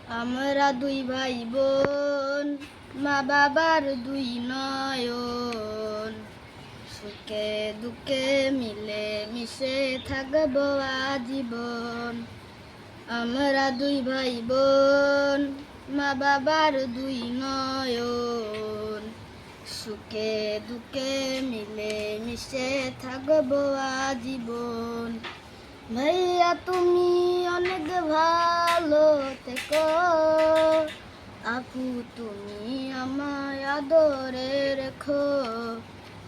আমরা দুই ভাই বোন, মা বাবার দুই নয়ন, সুখে দুঃখে মিলে মিশে থাকবো আজীবন। আমরা দুই ভাই বোন, মা বাবার দুই নয়ন, সুখে দুঃখে মিলে মিশে থাকবো আজীবন। ভাইয়া তুমি অনেক ভালো থেকো, আপু তুমি আমায় আদরে রেখো।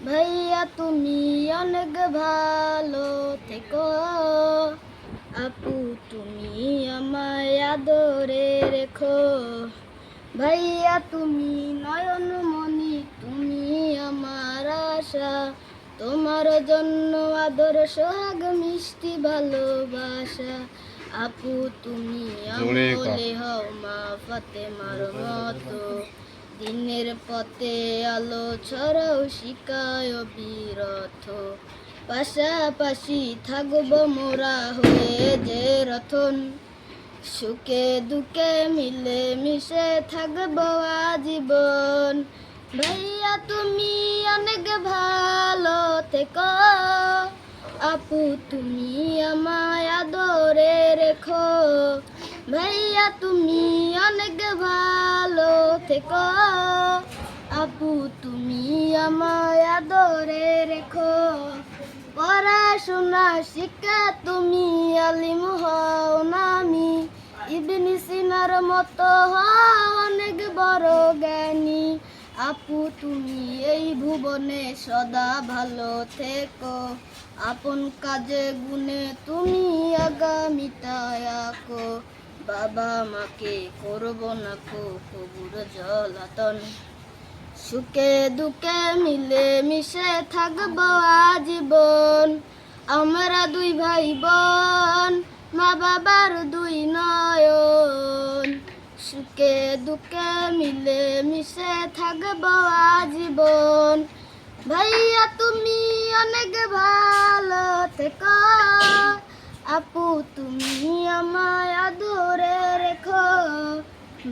ভাইয়া তুমি অনেক ভালো থেকো, আপু তুমি আমায় আদরে রেখো। ভাইয়া তুমি নয়নমণি, তুমি আমার আশা, তোমার জন্য আদর সোহাগ মিষ্টি ভালোবাসা। আপু তুমি আমলে হও মা ফাতেমার মতো, দিনের পথে আলো ছড়াও শিখায় বিরথ। পাশাপাশি থাকবো মোরা হয়ে যে রতন, সুখে দুঃখে মিলে মিশে থাকবো আজীবন। ভাইয়া তুমি অনেক ভালো থেকো, আপু তুমি আমায় আদরে রেখো। ভাইয়া তুমি অনেক ভালো থেকো, আপু তুমি আমায় আদরে রেখো। পড়াশোনা শিক্ষা তুমি আলিম হও নামি, ইবনে সিনার মতো হও অনেক বড় জ্ঞানী। আপু তুমি এই ভুবনে সদা ভালো থেকো, আপন কাজে গুণে তুমি আগামীটায় আঁকো। বাবা মাকে করব না কবুর জ্বালাতন, সুখে দুঃখে মিলে মিশে থাকবো আজীবন। আমরা দুই ভাই বোন, মা বাবার দুই নয়ন, সুখে দুঃখে মিলে মিশে থাকবো আজীবন। ভাইয়া তুমি অনেক ভালো থেকো, আপু তুমি আমায় আদরে রেখো।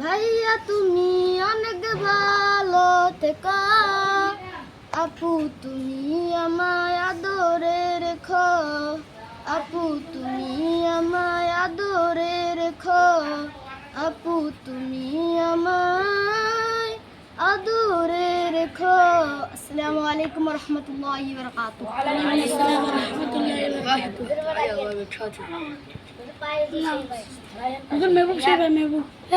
ভাইয়া তুমি অনেক ভালো থেকো, আপু তুমি আমায় আদরে রেখো। আপু তুমি আমায় আদরে রেখো, আপু তুমি আমায় আদরে রেখো। আসসালামু আলাইকুম ওয়া রাহমাতুল্লাহি ওয়া বারাকাতুহু। আসসালামু আলাইকুম ওয়া রাহমাতুল্লাহি ওয়া বারাকাতুহু।